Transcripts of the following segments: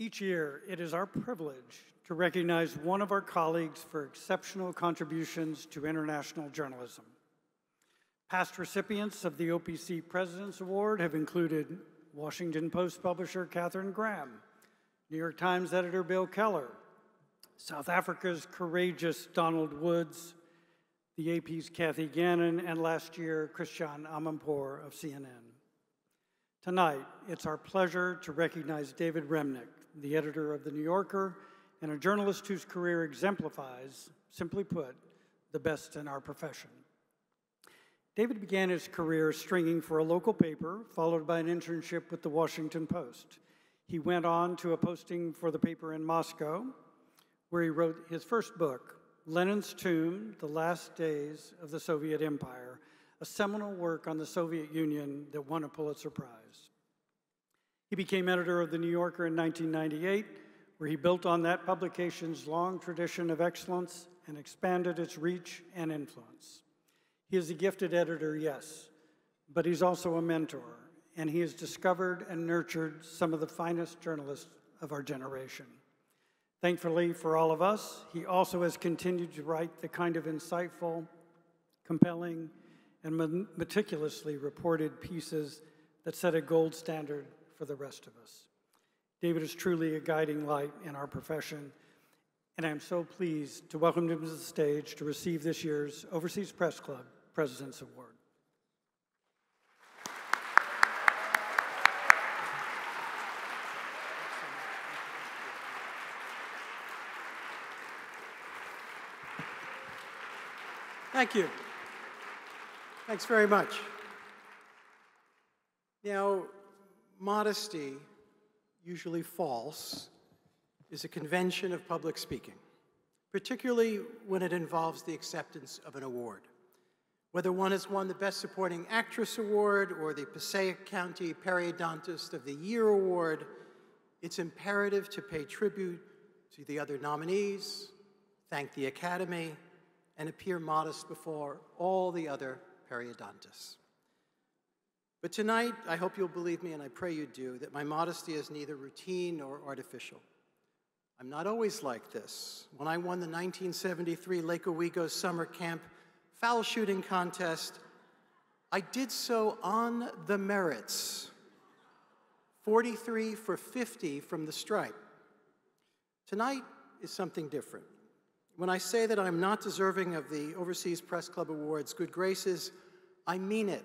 Each year, it is our privilege to recognize one of our colleagues for exceptional contributions to international journalism. Past recipients of the OPC President's Award have included Washington Post publisher Katharine Graham, New York Times editor Bill Keller, South Africa's courageous Donald Woods, the AP's Kathy Gannon, and last year, Christian Amanpour of CNN. Tonight, it's our pleasure to recognize David Remnick, the editor of The New Yorker, and a journalist whose career exemplifies, simply put, the best in our profession. David began his career stringing for a local paper, followed by an internship with the Washington Post. He went on to a posting for the paper in Moscow, where he wrote his first book, Lenin's Tomb, The Last Days of the Soviet Empire, a seminal work on the Soviet Union that won a Pulitzer Prize. He became editor of The New Yorker in 1998, where he built on that publication's long tradition of excellence and expanded its reach and influence. He is a gifted editor, yes, but he's also a mentor, and he has discovered and nurtured some of the finest journalists of our generation. Thankfully for all of us, he also has continued to write the kind of insightful, compelling, and meticulously reported pieces that set a gold standard for the rest of us. David is truly a guiding light in our profession, and I'm so pleased to welcome him to the stage to receive this year's Overseas Press Club President's Award. Thank you. Thanks very much. Now, modesty, usually false, is a convention of public speaking, particularly when it involves the acceptance of an award. Whether one has won the Best Supporting Actress Award or the Passaic County Periodontist of the Year Award, it's imperative to pay tribute to the other nominees, thank the Academy, and appear modest before all the other periodontists. But tonight, I hope you'll believe me, and I pray you do, that my modesty is neither routine nor artificial. I'm not always like this. When I won the 1973 Lake Owego Summer Camp Foul Shooting Contest, I did so on the merits. 43 for 50 from the stripe. Tonight is something different. When I say that I'm not deserving of the Overseas Press Club Awards good graces, I mean it.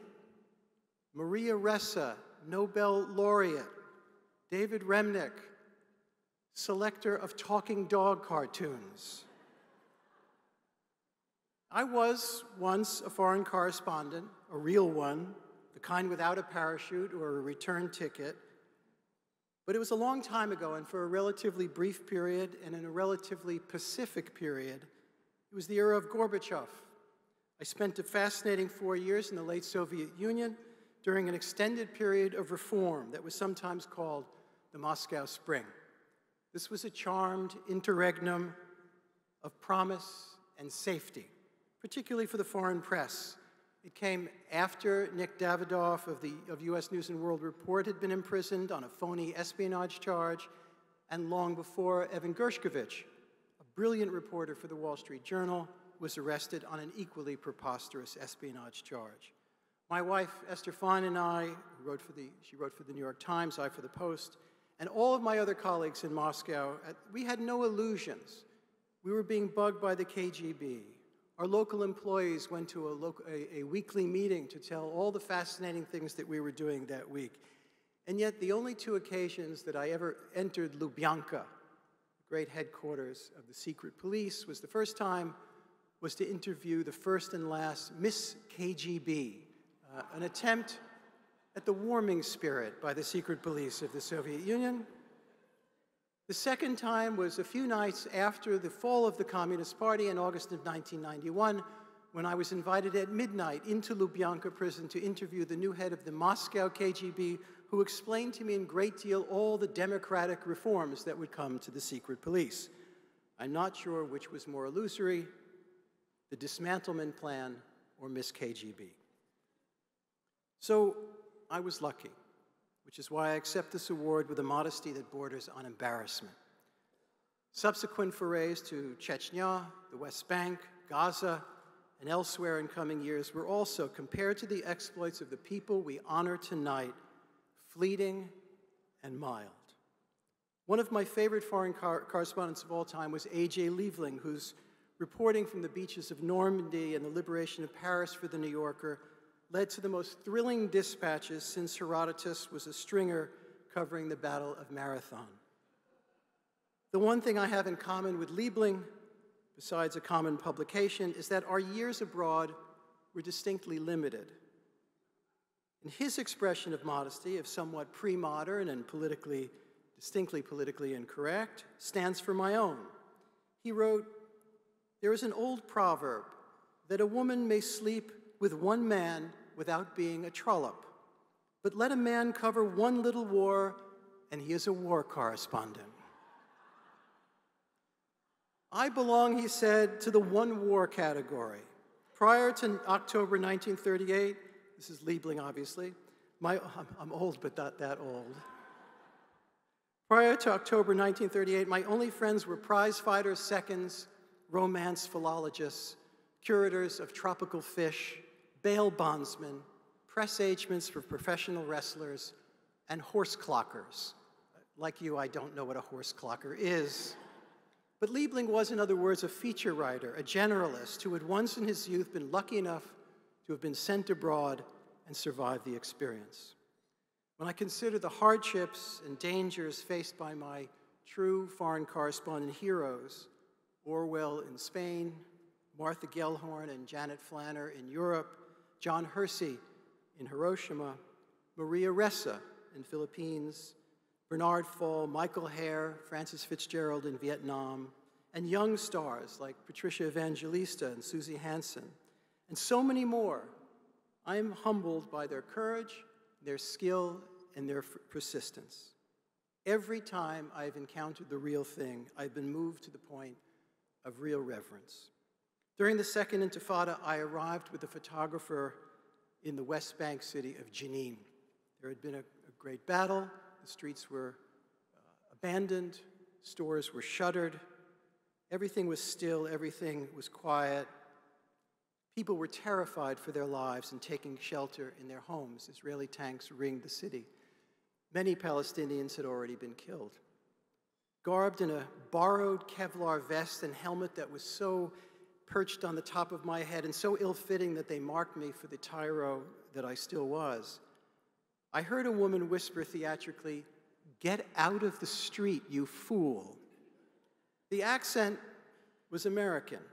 Maria Ressa, Nobel laureate, David Remnick, selector of talking dog cartoons. I was once a foreign correspondent, a real one, the kind without a parachute or a return ticket. But it was a long time ago, and for a relatively brief period and in a relatively pacific period. It was the era of Gorbachev. I spent a fascinating 4 years in the late Soviet Union during an extended period of reform that was sometimes called the Moscow Spring. This was a charmed interregnum of promise and safety, particularly for the foreign press. It came after Nick Davidoff of U.S. News and World Report had been imprisoned on a phony espionage charge, and long before Evan Gershkovich, a brilliant reporter for the Wall Street Journal, was arrested on an equally preposterous espionage charge. My wife, Esther Fine, and I, she wrote for the New York Times, I for the Post, and all of my other colleagues in Moscow, we had no illusions. We were being bugged by the KGB. Our local employees went to a weekly meeting to tell all the fascinating things that we were doing that week. And yet, the only two occasions that I ever entered Lubyanka, the great headquarters of the secret police, was the first time was to interview the first and last Miss KGB, an attempt at the warming spirit by the secret police of the Soviet Union. The second time was a few nights after the fall of the Communist Party in August of 1991, when I was invited at midnight into Lubyanka prison to interview the new head of the Moscow KGB, who explained to me in great deal all the democratic reforms that would come to the secret police. I'm not sure which was more illusory, the dismantlement plan or Miss KGB. So I was lucky. which is why I accept this award with a modesty that borders on embarrassment. Subsequent forays to Chechnya, the West Bank, Gaza, and elsewhere in coming years were also, compared to the exploits of the people we honor tonight, fleeting and mild. One of my favorite foreign correspondents of all time was A.J. Liebling, whose reporting from the beaches of Normandy and the liberation of Paris for The New Yorker led to the most thrilling dispatches since Herodotus was a stringer covering the Battle of Marathon. The one thing I have in common with Liebling, besides a common publication, is that our years abroad were distinctly limited. And his expression of modesty, if somewhat pre-modern and distinctly politically incorrect, stands for my own. He wrote, "There is an old proverb that a woman may sleep with one man without being a trollop, but let a man cover one little war and he is a war correspondent." I belong, he said, to the one war category. Prior to October 1938, this is Liebling, obviously. I'm old, but not that old. Prior to October 1938, my only friends were prize fighters, seconds, romance philologists, curators of tropical fish, bail bondsmen, press agents for professional wrestlers, and horse clockers. Like you, I don't know what a horse clocker is. But Liebling was, in other words, a feature writer, a generalist who had once in his youth been lucky enough to have been sent abroad and survived the experience. When I consider the hardships and dangers faced by my true foreign correspondent heroes, Orwell in Spain, Martha Gellhorn and Janet Flanner in Europe, John Hersey in Hiroshima, Maria Ressa in Philippines, Bernard Fall, Michael Hare, Francis Fitzgerald in Vietnam, and young stars like Patricia Evangelista and Susie Hansen, and so many more, I am humbled by their courage, their skill, and their persistence. Every time I've encountered the real thing, I've been moved to the point of real reverence. During the Second Intifada, I arrived with a photographer in the West Bank city of Jenin. There had been a great battle. The streets were abandoned. Stores were shuttered. Everything was still. Everything was quiet. People were terrified for their lives and taking shelter in their homes. Israeli tanks ringed the city. Many Palestinians had already been killed. Garbed in a borrowed Kevlar vest and helmet that was so perched on the top of my head and so ill-fitting that they marked me for the tyro that I still was, I heard a woman whisper theatrically, "Get out of the street, you fool." The accent was American.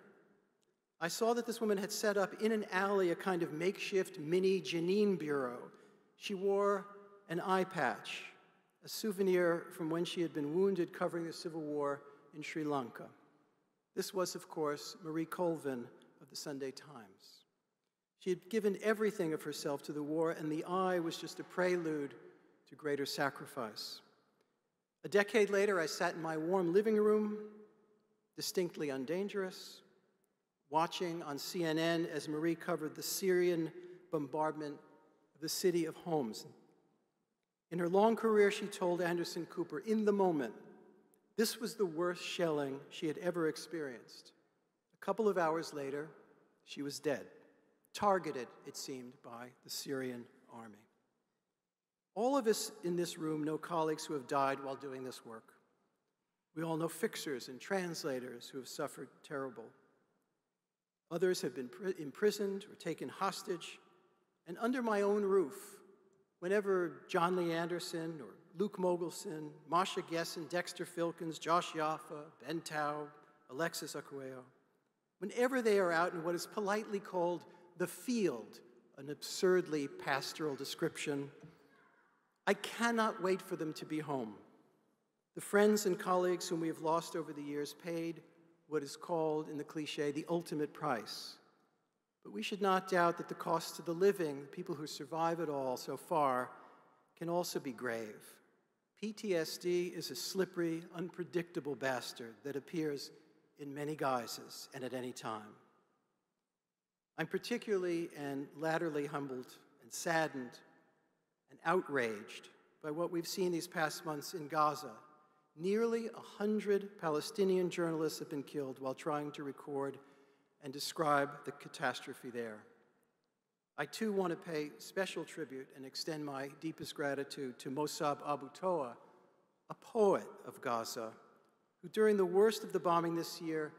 I saw that this woman had set up in an alley a kind of makeshift mini Jenin bureau. She wore an eye patch, a souvenir from when she had been wounded covering the civil war in Sri Lanka. This was, of course, Marie Colvin of the Sunday Times. She had given everything of herself to the war, and the eye was just a prelude to greater sacrifice. A decade later, I sat in my warm living room, distinctly undangerous, watching on CNN as Marie covered the Syrian bombardment of the city of Homs. In her long career, she told Anderson Cooper, in the moment, this was the worst shelling she had ever experienced. A couple of hours later, she was dead, targeted, it seemed, by the Syrian army. All of us in this room know colleagues who have died while doing this work. We all know fixers and translators who have suffered terrible. Others have been imprisoned or taken hostage. And under my own roof, whenever John Lee Anderson or Luke Mogelson, Masha Gessen, Dexter Filkins, Josh Yaffa, Ben Tao, Alexis Akueo, whenever they are out in what is politely called the field, an absurdly pastoral description, I cannot wait for them to be home. The friends and colleagues whom we have lost over the years paid what is called, in the cliche, the ultimate price. But we should not doubt that the cost to the living, the people who survive it all so far, can also be grave. PTSD is a slippery, unpredictable bastard that appears in many guises and at any time. I'm particularly and latterly humbled and saddened and outraged by what we've seen these past months in Gaza. Nearly 100 Palestinian journalists have been killed while trying to record and describe the catastrophe there. I too want to pay special tribute and extend my deepest gratitude to Mossab Abu Toa, a poet of Gaza, who during the worst of the bombing this year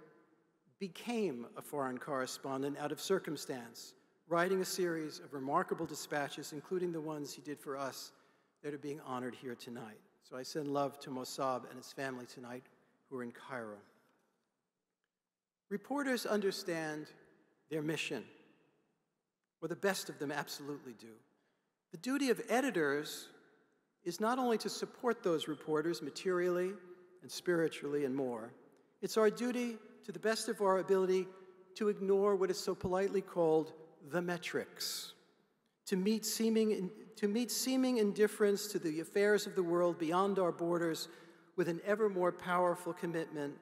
became a foreign correspondent out of circumstance, writing a series of remarkable dispatches, including the ones he did for us that are being honored here tonight. So I send love to Mossab and his family tonight, who are in Cairo. Reporters understand their mission, or the best of them absolutely do. The duty of editors is not only to support those reporters materially and spiritually and more, it's our duty, to the best of our ability, to ignore what is so politely called the metrics, to meet seeming indifference to the affairs of the world beyond our borders with an ever more powerful commitment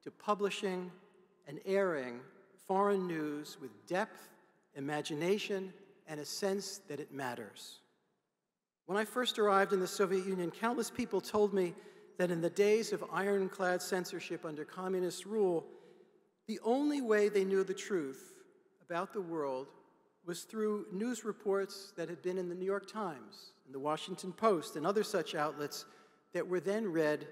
to publishing and airing foreign news with depth, imagination, and a sense that it matters. When I first arrived in the Soviet Union, countless people told me that in the days of ironclad censorship under communist rule, the only way they knew the truth about the world was through news reports that had been in the New York Times, and the Washington Post, and other such outlets that were then read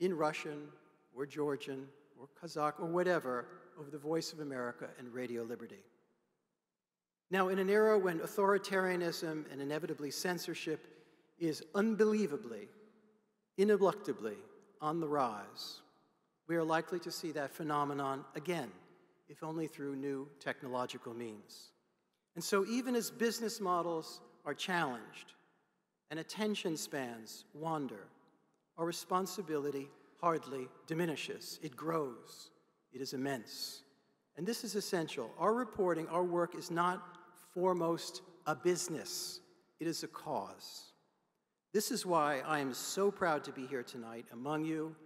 in Russian or Georgian or Kazakh or whatever over the Voice of America and Radio Liberty. Now, in an era when authoritarianism and inevitably censorship is unbelievably, ineluctably on the rise, we are likely to see that phenomenon again, if only through new technological means. And so even as business models are challenged and attention spans wander, our responsibility hardly diminishes. It grows. It is immense. And this is essential. Our reporting, our work is not foremost a business. It is a cause. This is why I am so proud to be here tonight among you,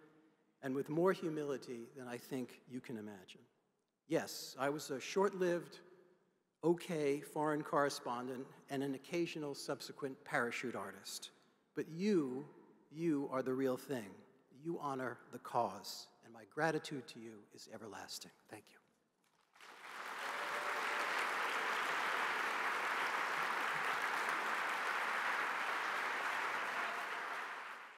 and with more humility than I think you can imagine. Yes, I was a short-lived, okay foreign correspondent and an occasional subsequent parachute artist. But you are the real thing. You honor the cause, and my gratitude to you is everlasting. Thank you.